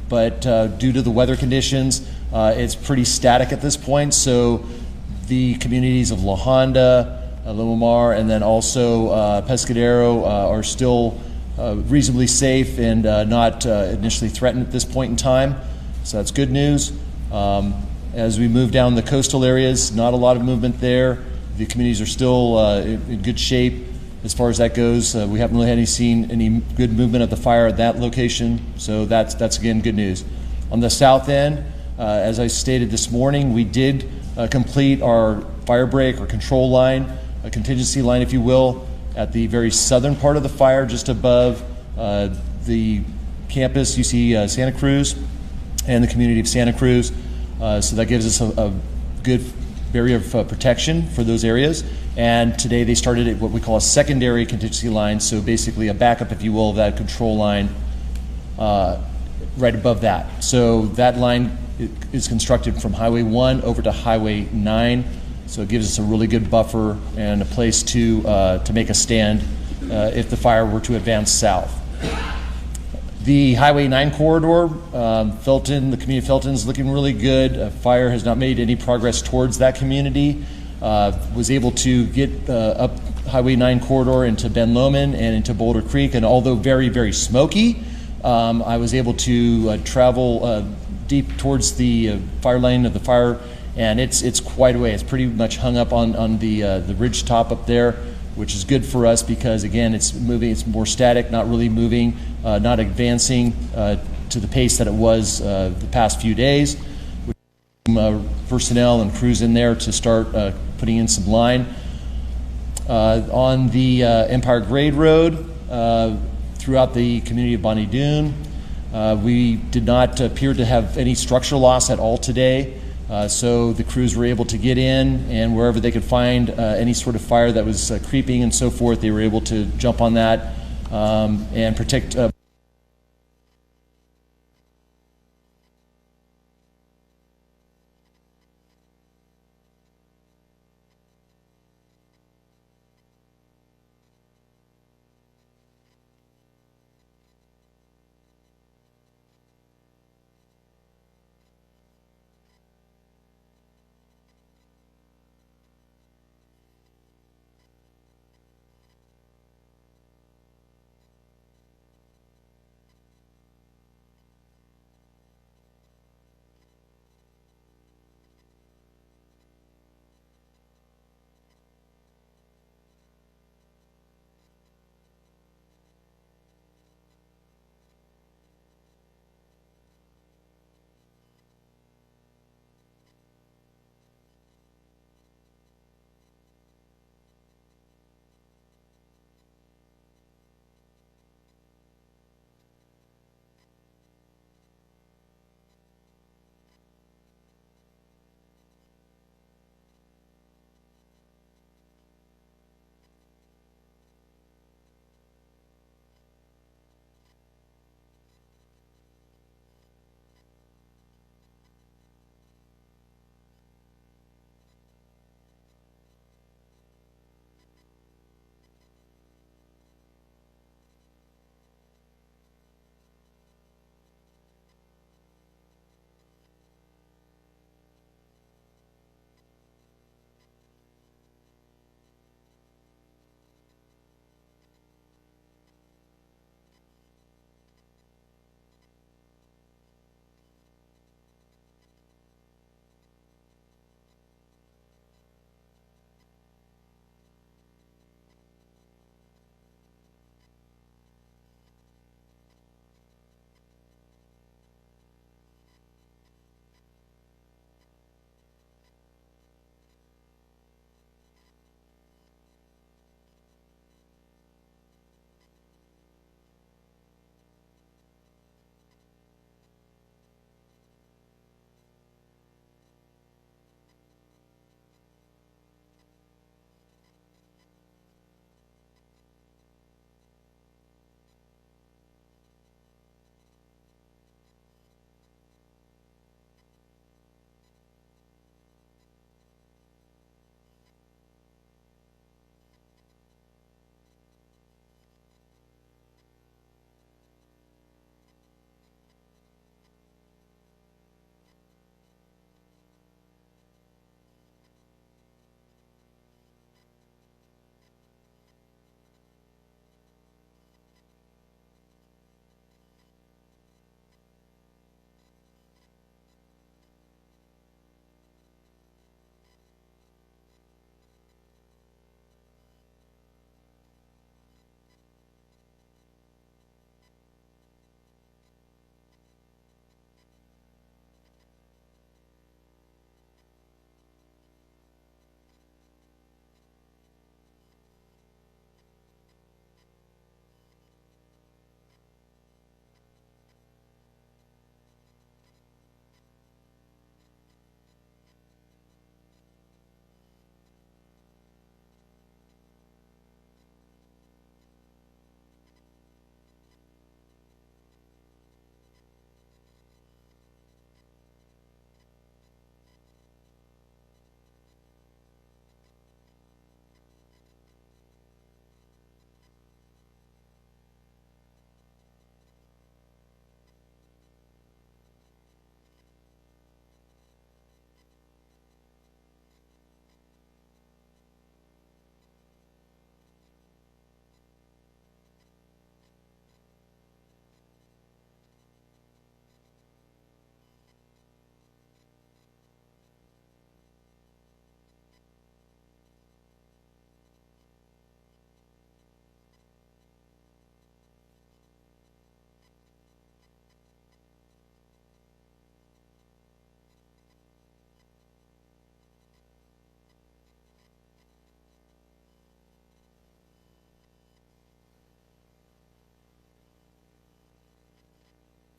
but due to the weather conditions, it's pretty static at this point. So the communities of La Honda, Lomar, and then also Pescadero are still reasonably safe and not initially threatened at this point in time. So that's good news. As we move down the coastal areas, not a lot of movement there. The communities are still in good shape as far as that goes. We haven't really seen any good movement of the fire at that location, so that's again good news. On the south end, as I stated this morning, we did complete our fire break or control line, a contingency line if you will, at the very southern part of the fire, just above the campus. You see Santa Cruz and the community of Santa Cruz. So that gives us a good barrier of protection for those areas. And today they started what we call a secondary contingency line, so basically a backup, if you will, of that control line right above that. So that line is constructed from Highway 1 over to Highway 9. So it gives us a really good buffer and a place to make a stand if the fire were to advance south. The Highway 9 corridor, Felton, the community of Felton is looking really good. Fire has not made any progress towards that community. Was able to get up Highway 9 corridor into Ben Lomond and into Boulder Creek, and although very, very smoky, I was able to travel deep towards the fire lane of the fire, and it's quite a way. It's pretty much hung up on the ridge top up there, which is good for us because again it's moving, it's more static, not really moving, not advancing to the pace that it was the past few days. Personnel and crews in there to start putting in some line. On the Empire Grade Road, throughout the community of Bonnie Doon, we did not appear to have any structural loss at all today. So the crews were able to get in, and wherever they could find any sort of fire that was creeping and so forth, they were able to jump on that and protect.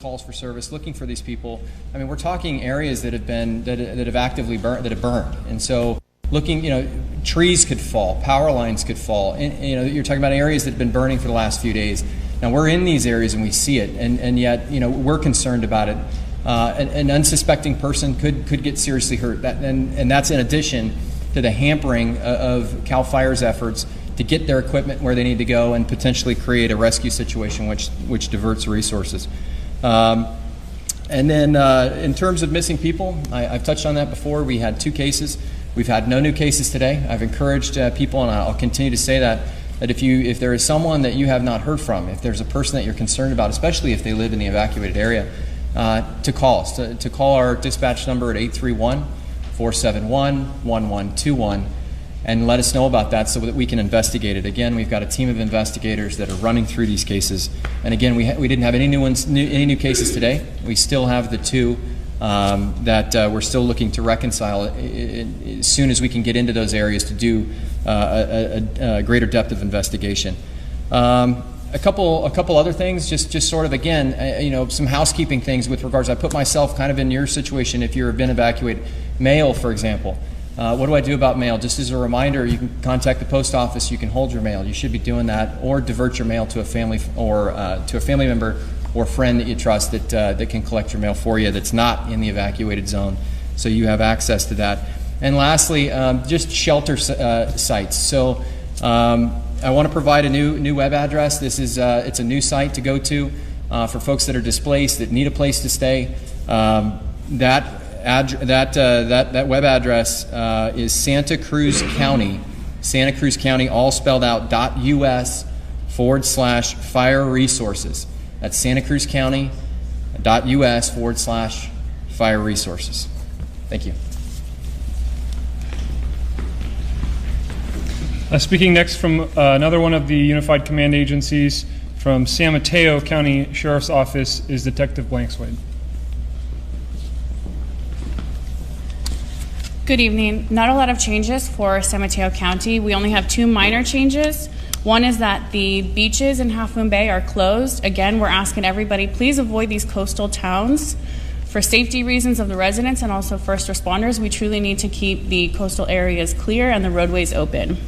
calls for service, looking for these people. I mean, we're talking areas that have been that have actively burned, that have burned, and so looking, trees could fall, power lines could fall. And, you're talking about areas that have been burning for the last few days. Now we're in these areas and we see it, and yet we're concerned about it. An unsuspecting person could get seriously hurt, and that's in addition to the hampering of CAL FIRE's efforts to get their equipment where they need to go and potentially create a rescue situation which diverts resources. And then in terms of missing people, I've touched on that before. We had 2 cases. We've had no new cases today. I've encouraged people, and I'll continue to say that if there is someone that you have not heard from, if there's a person that you're concerned about, especially if they live in the evacuated area, to call us, to call our dispatch number at 831-471-1121 and let us know about that so that we can investigate it. Again, we've got a team of investigators that are running through these cases. And again, we didn't have any new cases today. We still have the 2 that we're still looking to reconcile as soon as we can get into those areas to do a greater depth of investigation. A couple other things, just sort of again, some housekeeping things with regards. I put myself kind of in your situation if you've been evacuated. Mail, for example. What do I do about mail? Just as a reminder, you can contact the post office. You can hold your mail. You should be doing that, or divert your mail to a family or to a family member or friend that you trust that can collect your mail for you. That's not in the evacuated zone, so you have access to that. And lastly, just shelter sites. So I want to provide a new web address. This is it's a new site to go to for folks that are displaced that need a place to stay. That web address is Santa Cruz County, all spelled out, .us/fire resources. That's Santa Cruz County, .us/fire resources. Thank you. Speaking next from another one of the Unified Command Agencies, from San Mateo County Sheriff's Office, is Detective Blankswade. Good evening. Not a lot of changes for San Mateo County. We only have 2 minor changes. One is that the beaches in Half Moon Bay are closed. Again, we're asking everybody, please avoid these coastal towns for safety reasons of the residents and also first responders. We truly need to keep the coastal areas clear and the roadways open.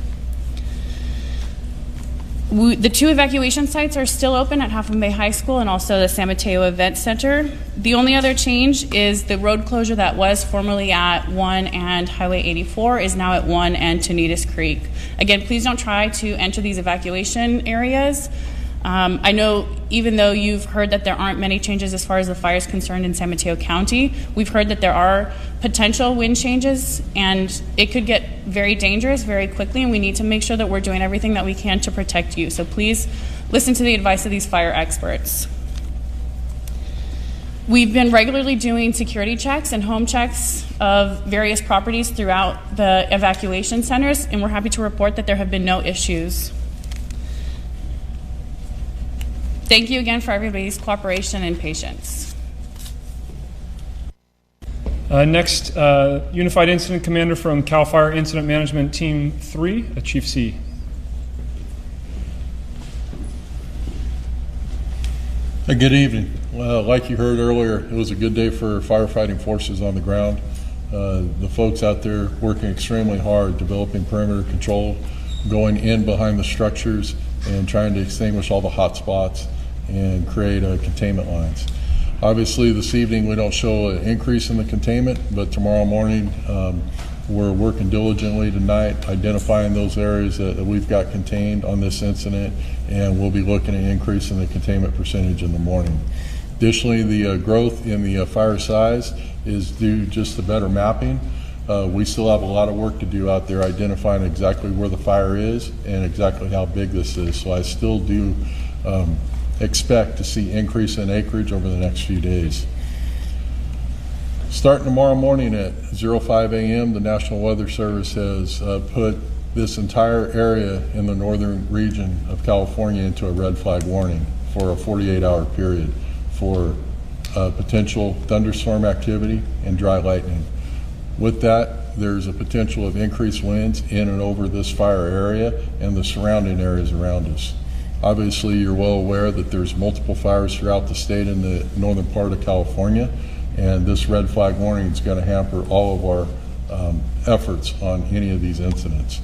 The 2 evacuation sites are still open at Half Moon Bay High School and also the San Mateo Event Center. The only other change is the road closure that was formerly at 1 and Highway 84 is now at 1 and Tonitas Creek. Again, please don't try to enter these evacuation areas. I know even though you've heard that there aren't many changes as far as the fire is concerned in San Mateo County, we've heard that there are potential wind changes and it could get very dangerous very quickly, and we need to make sure that we're doing everything that we can to protect you. So please listen to the advice of these fire experts. We've been regularly doing security checks and home checks of various properties throughout the evacuation centers, and we're happy to report that there have been no issues. Thank you again for everybody's cooperation and patience. Next, Unified Incident Commander from CAL FIRE Incident Management Team 3, Chief C. Good evening. Like you heard earlier, it was a good day for firefighting forces on the ground. The folks out there working extremely hard, developing perimeter control, going in behind the structures and trying to extinguish all the hot spots and create containment lines. Obviously this evening we don't show an increase in the containment, but tomorrow morning we're working diligently tonight, identifying those areas that we've got contained on this incident, and we'll be looking at increasing the containment percentage in the morning. Additionally, the growth in the fire size is due just to better mapping. We still have a lot of work to do out there identifying exactly where the fire is and exactly how big this is. So I still do expect to see increase in acreage over the next few days. Starting tomorrow morning at 05 a.m., the National Weather Service has put this entire area in the northern region of California into a red flag warning for a 48-hour period for potential thunderstorm activity and dry lightning. With that, there's a potential of increased winds in and over this fire area and the surrounding areas around us. Obviously, you're well aware that there's multiple fires throughout the state in the northern part of California, and this red flag warning is going to hamper all of our efforts on any of these incidents.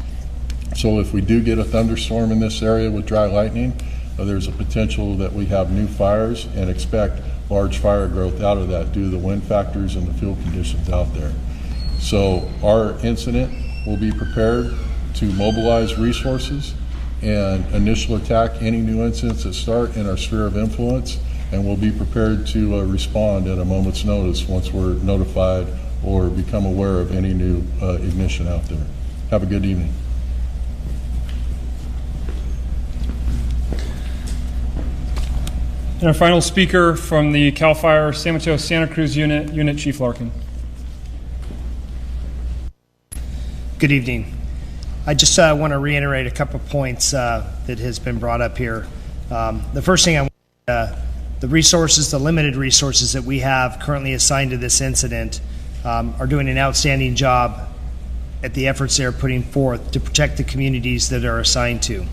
So if we do get a thunderstorm in this area with dry lightning, there's a potential that we have new fires, and expect large fire growth out of that due to the wind factors and the fuel conditions out there. So our incident will be prepared to mobilize resources and initial attack any new incidents that start in our sphere of influence, and we'll be prepared to respond at a moment's notice once we're notified or become aware of any new ignition out there. Have a good evening. And our final speaker from the CAL FIRE San Mateo Santa Cruz Unit Chief Larkin. Good evening. I just want to reiterate a couple points that has been brought up here. The first thing I want the resources, the limited resources that we have currently assigned to this incident are doing an outstanding job at the efforts they're putting forth to protect the communities that are assigned to.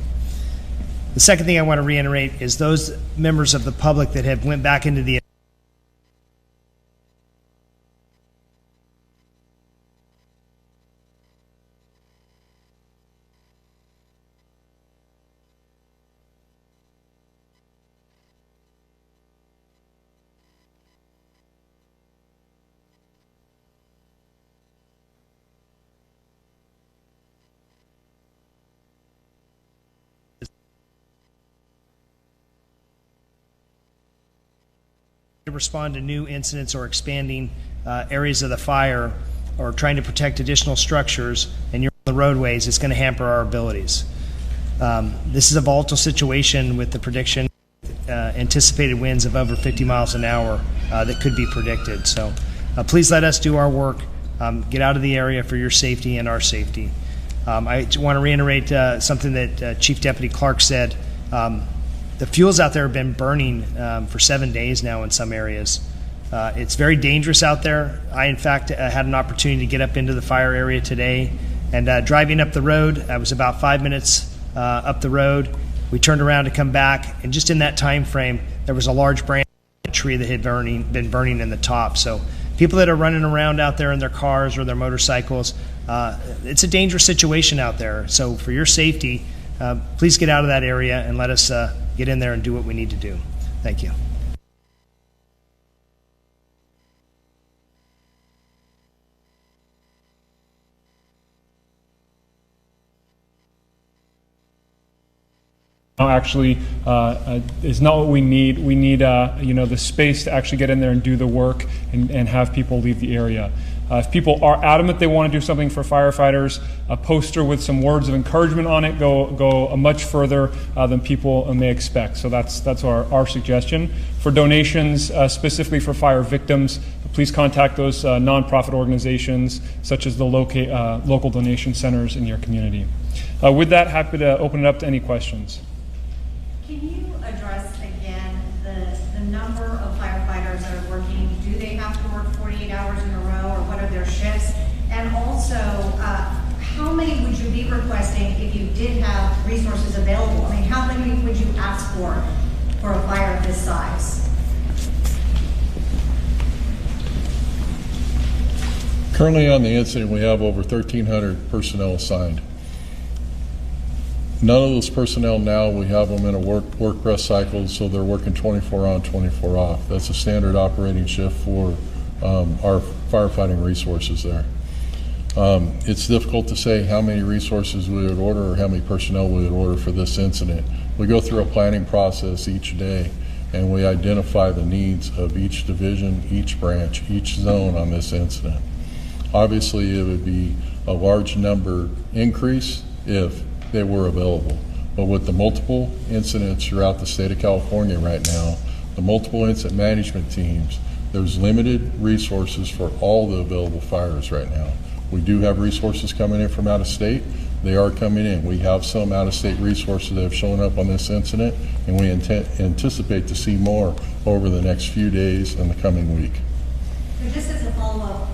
The second thing I want to reiterate is those members of the public that have went back into the to respond to new incidents or expanding areas of the fire or trying to protect additional structures, and you're on the roadways, it's going to hamper our abilities. This is a volatile situation with the prediction anticipated winds of over 50 miles an hour that could be predicted. So please let us do our work, get out of the area for your safety and our safety. I want to reiterate something that Chief Deputy Clark said. The fuels out there have been burning for 7 days now in some areas. It's very dangerous out there. I, in fact, had an opportunity to get up into the fire area today, and driving up the road, I was about 5 minutes up the road. We turned around to come back, and just in that time frame, there was a large branch of a tree that had been burning in the top. So people that are running around out there in their cars or their motorcycles, it's a dangerous situation out there. So for your safety, please get out of that area and let us get in there and do what we need to do. Thank you. Actually is not what we need. We need the space to actually get in there and do the work and have people leave the area. If people are adamant they want to do something for firefighters, a poster with some words of encouragement on it go much further than people may expect. So that's our suggestion. For donations, specifically for fire victims, please contact those nonprofit organizations such as the local donation centers in your community. With that, happy to open it up to any questions. Can you address again the number of firefighters that are working? Do they have to work 48 hours in a row, or what are their shifts? And also, how many would you be requesting if you did have resources available? I mean, how many would you ask for a fire of this size? Currently on the incident, we have over 1,300 personnel assigned. None of those personnel now, we have them in a work rest cycle, so they're working 24 on, 24 off. That's a standard operating shift for our firefighting resources there. It's difficult to say how many resources we would order or how many personnel we would order for this incident. We go through a planning process each day, and we identify the needs of each division, each branch, each zone on this incident. Obviously, it would be a large number increase if they were available. But with the multiple incidents throughout the state of California right now, the multiple incident management teams, there's limited resources for all the available fires right now. We do have resources coming in from out of state. They are coming in. We have some out of state resources that have shown up on this incident, and we anticipate to see more over the next few days and the coming week. So just as a follow-up,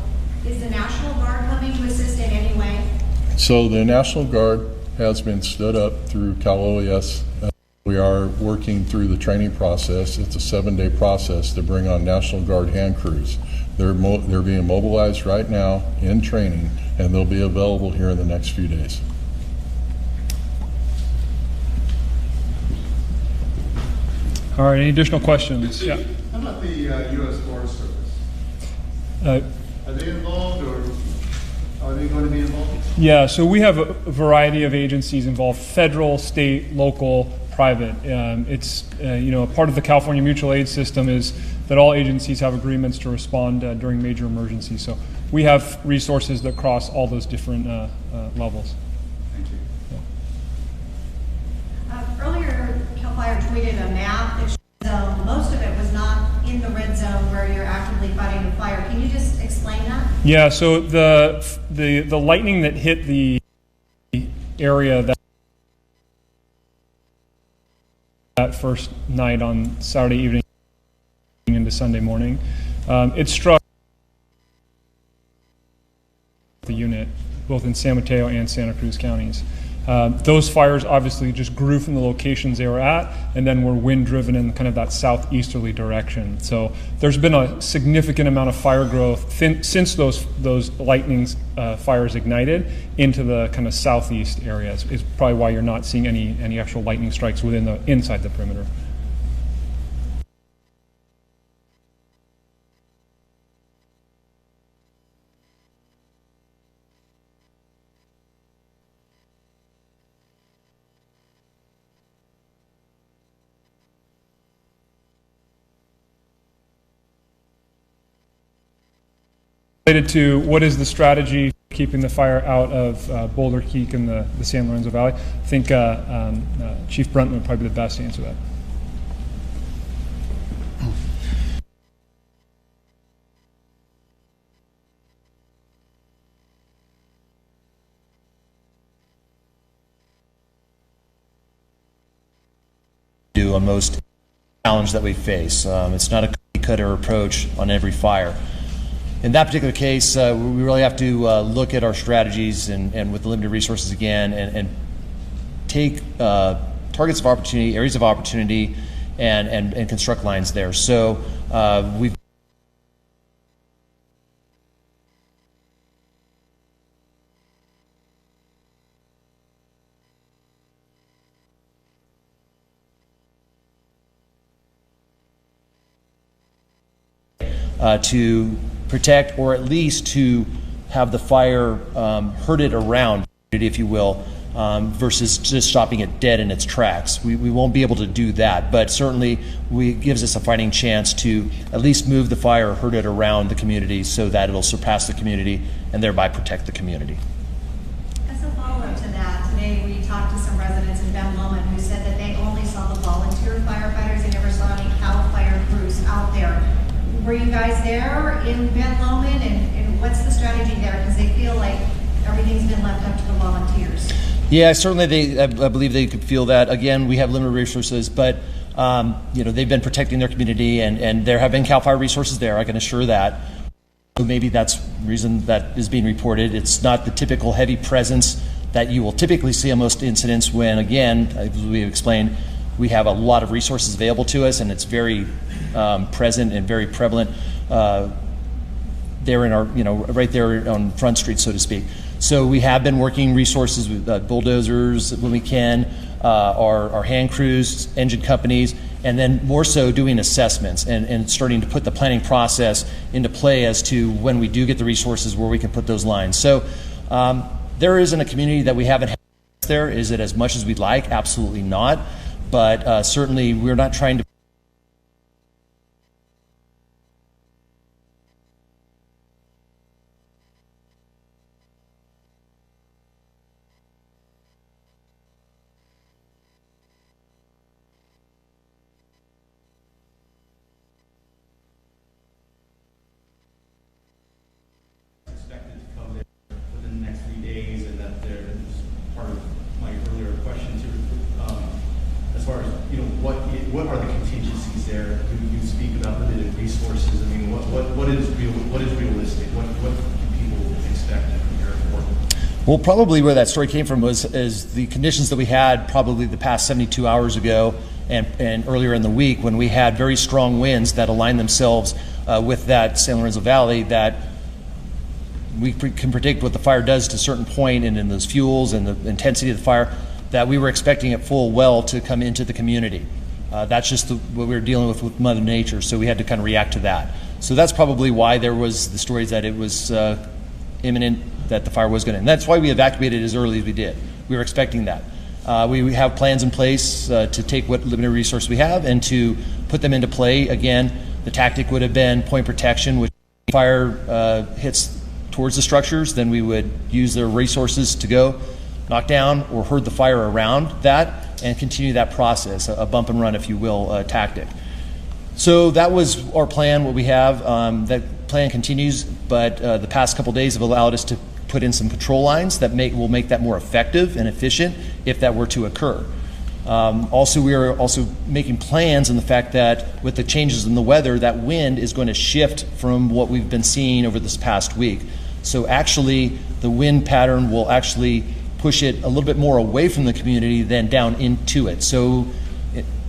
is the National Guard coming to assist in any way? So the National Guard has been stood up through Cal OES. We We are working through the training process. It's a 7-day process to bring on National Guard hand crews. They're being mobilized right now in training, and they'll be available here in the next few days. All right, any additional questions? Yeah. How about the U.S. Forest Service? Are they involved, or are they going to be involved? Yeah, so we have a variety of agencies involved: federal, state, local, private. It's a part of the California mutual aid system is that all agencies have agreements to respond during major emergencies. So we have resources that cross all those different levels. Thank you. Yeah. Earlier, CAL FIRE tweeted a map that showed most of it was not in the red zone where you're actively fighting the fire. Can you just explain that? Yeah, so the lightning that hit the area that first night on Saturday evening into Sunday morning, it struck the unit both in San Mateo and Santa Cruz counties. Those fires obviously just grew from the locations they were at, and then were wind driven in kind of that southeasterly direction. So there's been a significant amount of fire growth since those lightning fires ignited into the kind of southeast areas. Is probably why you're not seeing any actual lightning strikes inside the perimeter. Related to what is the strategy for keeping the fire out of Boulder Creek and the San Lorenzo Valley, I think Chief Brunton would probably be the best to answer that. Do on most challenge that we face. It's not a cookie-cutter approach on every fire. In that particular case, we really have to look at our strategies and with the limited resources again, and take targets of opportunity, areas of opportunity, and construct lines there. So we've to protect, or at least to have the fire herded around, if you will, versus just stopping it dead in its tracks. We won't be able to do that, but certainly it gives us a fighting chance to at least move the fire, herd it around the community so that it'll surpass the community and thereby protect the community. As a follow-up to that, today we talked to some residents in Ben Lomond who said that they only saw the volunteer firefighters. They never saw any CAL FIRE crews out there. Were you guys there in Ben Lomond, and what's the strategy there? Because they feel like everything's been left up to the volunteers. Yeah, certainly I believe they could feel that. Again, we have limited resources, but they've been protecting their community, and there have been CAL FIRE resources there, I can assure that. So maybe that's the reason that is being reported. It's not the typical heavy presence that you will typically see on most incidents when, again, as we explained, we have a lot of resources available to us, and it's very present and very prevalent there in our, right there on Front Street, so to speak. So we have been working resources with bulldozers when we can, our hand crews, engine companies, and then more so doing assessments and starting to put the planning process into play as to when we do get the resources where we can put those lines. So there isn't a community that we haven't had there. Is it as much as we'd like? Absolutely not. But certainly we're not trying to expected to come there within the next 3 days, and that there is part of my earlier questions here. As far as what are the contingencies there? You speak about limited resources. I mean, what is realistic? What do people expect and prepare for? Well, probably where that story came from is the conditions that we had probably the past 72 hours ago and earlier in the week when we had very strong winds that aligned themselves with that San Lorenzo Valley, that we can predict what the fire does to a certain point and in those fuels and the intensity of the fire, that we were expecting it full well to come into the community. That's just what we were dealing with Mother Nature, so we had to kind of react to that. So that's probably why there was the stories that it was imminent, that the fire was going to, and that's why we evacuated as early as we did. We were expecting that. We have plans in place to take what limited resource we have and to put them into play. Again, the tactic would have been point protection, which fire hits towards the structures, then we would use their resources to go knock down or herd the fire around that and continue that process, a bump and run, if you will, tactic. So that was our plan, what we have. That plan continues, but the past couple days have allowed us to put in some control lines that will make that more effective and efficient if that were to occur. Also, we are also making plans in the fact that with the changes in the weather, that wind is going to shift from what we've been seeing over this past week. So actually, the wind pattern will actually push it a little bit more away from the community than down into it. So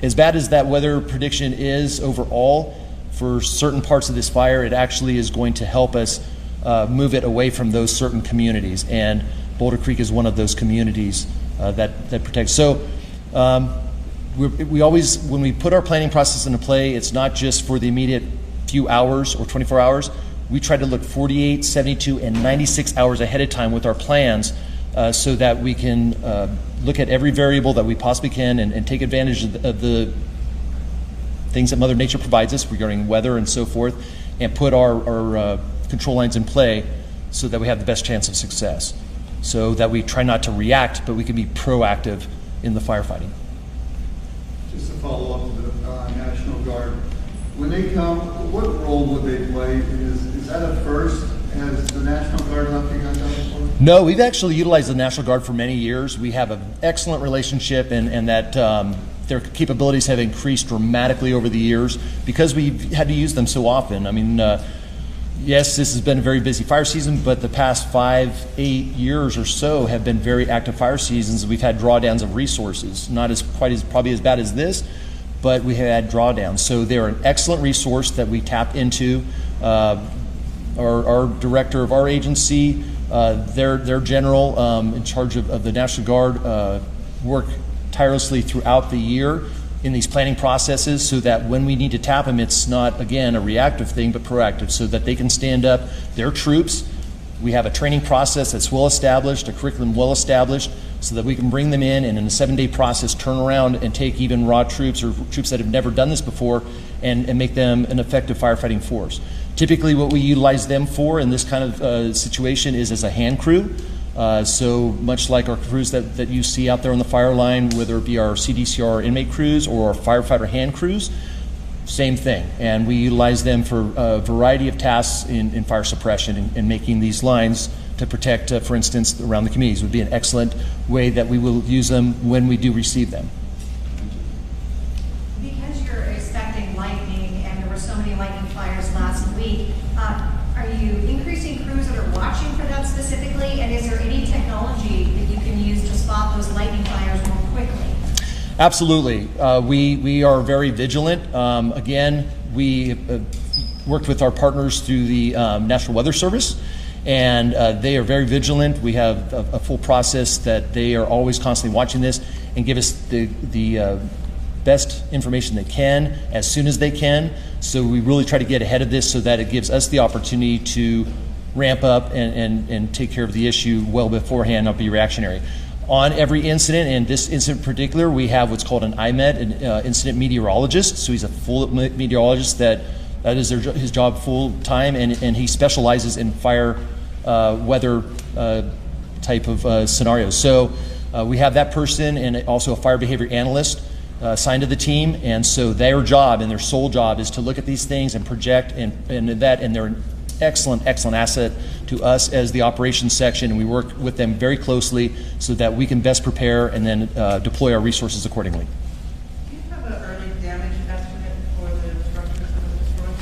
as bad as that weather prediction is overall, for certain parts of this fire, it actually is going to help us move it away from those certain communities. And Boulder Creek is one of those communities that protects. So we always, when we put our planning process into play, it's not just for the immediate few hours or 24 hours. We try to look 48, 72, and 96 hours ahead of time with our plans so that we can look at every variable that we possibly can and take advantage of the things that Mother Nature provides us regarding weather and so forth, and put our control lines in play so that we have the best chance of success. So that we try not to react, but we can be proactive in the firefighting. Just to follow up to the National Guard, when they come, what role would they play? Is that a first? Has the National Guard helped you guys out before? No, we've actually utilized the National Guard for many years. We have an excellent relationship, and that their capabilities have increased dramatically over the years because we've had to use them so often. I mean, yes, this has been a very busy fire season, but the past 5-8 years or so have been very active fire seasons. We've had drawdowns of resources, not as quite as probably as bad as this, but we had drawdowns. So they're an excellent resource that we tap into. Our director of our agency, their general in charge of the National Guard, work tirelessly throughout the year in these planning processes so that when we need to tap them, it's not, again, a reactive thing, but proactive, so that they can stand up their troops. We have a training process that's well established, a curriculum well established, so that we can bring them in and in a 7-day process turn around and take even raw troops or troops that have never done this before and make them an effective firefighting force. Typically what we utilize them for in this kind of situation is as a hand crew. So much like our crews that you see out there on the fire line, whether it be our CDCR inmate crews or our firefighter hand crews, same thing. And we utilize them for a variety of tasks in fire suppression and making these lines to protect, for instance, around the communities would be an excellent way that we will use them when we do receive them. Because you're expecting lightning and there were so many lightning fires last week, are you increasing crews that are watching for that specifically? And is there any technology that you can use to spot those lightning fires more quickly? Absolutely. We are very vigilant. Again, we worked with our partners through the National Weather Service, and they are very vigilant. We have a full process that they are always constantly watching this and give us the best information they can as soon as they can. So we really try to get ahead of this so that it gives us the opportunity to ramp up and take care of the issue well beforehand, not be reactionary. On every incident, and this incident in particular, we have what's called an IMET, an incident meteorologist. So he's a full meteorologist that is his job full time, and he specializes in fire weather type of scenarios. So we have that person and also a fire behavior analyst assigned to the team, and so their job and their sole job is to look at these things and project and they're an excellent asset to us as the operations section, and we work with them very closely so that we can best prepare and then deploy our resources accordingly. Do you have an early damage estimate for the structures that were destroyed?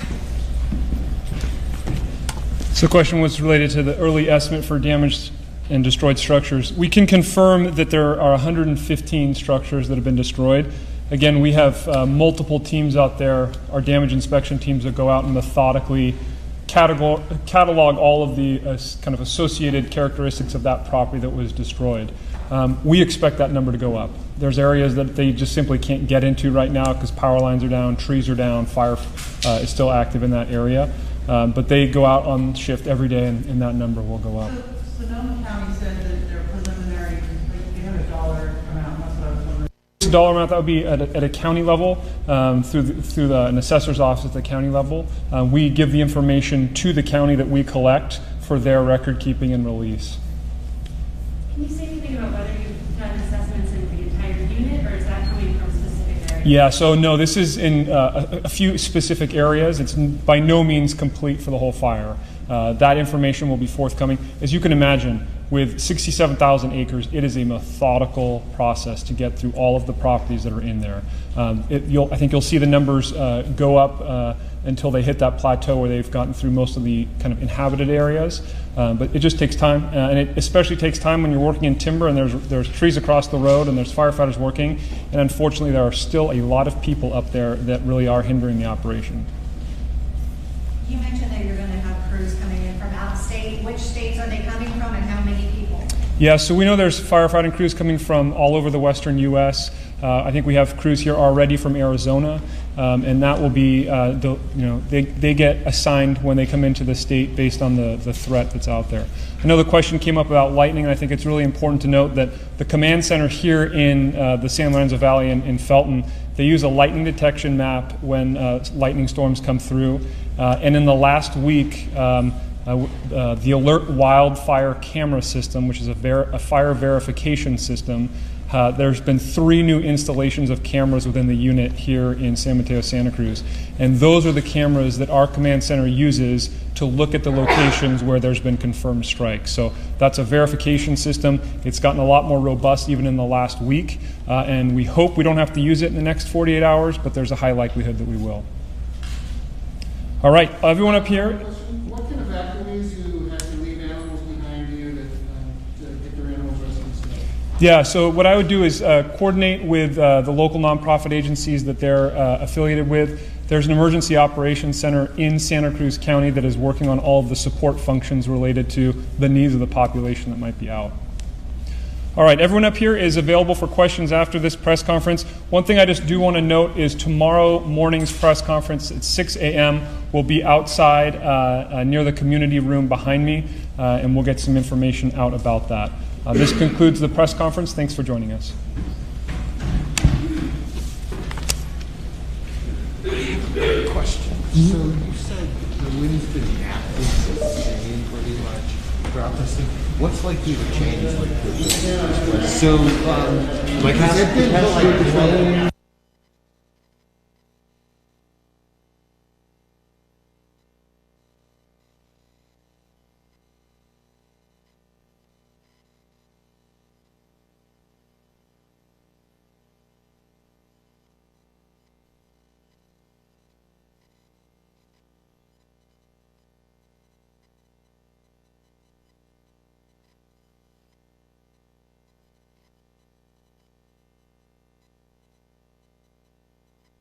So the question was related to the early estimate for damage and destroyed structures. We can confirm that there are 115 structures that have been destroyed. Again, we have multiple teams out there, our damage inspection teams that go out and methodically catalog all of the kind of associated characteristics of that property that was destroyed. We expect that number to go up. There's areas that they just simply can't get into right now because power lines are down, trees are down, fire is still active in that area. But they go out on shift every day, and that number will go up. So Sonoma County said that their preliminary, like, they had a dollar amount, that's what I was wondering. Dollar amount that would be at a county level through an assessor's office at the county level. We give the information to the county that we collect for their record keeping and release. Can you say anything about whether you've done assessments in the entire unit, or is that coming from specific areas? Yeah, so no, this is in a few specific areas. It's by no means complete for the whole fire. That information will be forthcoming. As you can imagine, with 67,000 acres, it is a methodical process to get through all of the properties that are in there. I think you'll see the numbers go up until they hit that plateau where they've gotten through most of the kind of inhabited areas. But it just takes time, and it especially takes time when you're working in timber and there's trees across the road and there's firefighters working. And unfortunately, there are still a lot of people up there that really are hindering the operation. You mentioned that you're going to have crews coming in from out of state. Which states are they coming from, and how many people? Yeah, so we know there's firefighting crews coming from all over the western U.S. I think we have crews here already from Arizona, and that will be, they get assigned when they come into the state based on the threat that's out there. I know the question came up about lightning, and I think it's really important to note that the command center here in the San Lorenzo Valley in Felton, they use a lightning detection map when lightning storms come through. And in the last week, the Alert Wildfire camera system, which is a fire verification system, there's been 3 new installations of cameras within the unit here in San Mateo, Santa Cruz. And those are the cameras that our command center uses to look at the locations where there's been confirmed strikes. So that's a verification system. It's gotten a lot more robust even in the last week. And we hope we don't have to use it in the next 48 hours, but there's a high likelihood that we will. All right, everyone up here. What can evacuees who have to leave animals behind you to get their animals rescued? Yeah, so what I would do is coordinate with the local nonprofit agencies that they're affiliated with. There's an emergency operations center in Santa Cruz County that is working on all of the support functions related to the needs of the population that might be out. All right, everyone up here is available for questions after this press conference. One thing I just do want to note is tomorrow morning's press conference at 6 a.m. will be outside near the community room behind me, and we'll get some information out about that. This concludes the press conference. Thanks for joining us. Question. So you said the wind's been active the same pretty much throughout this thing. What's likely to change? So, has it been like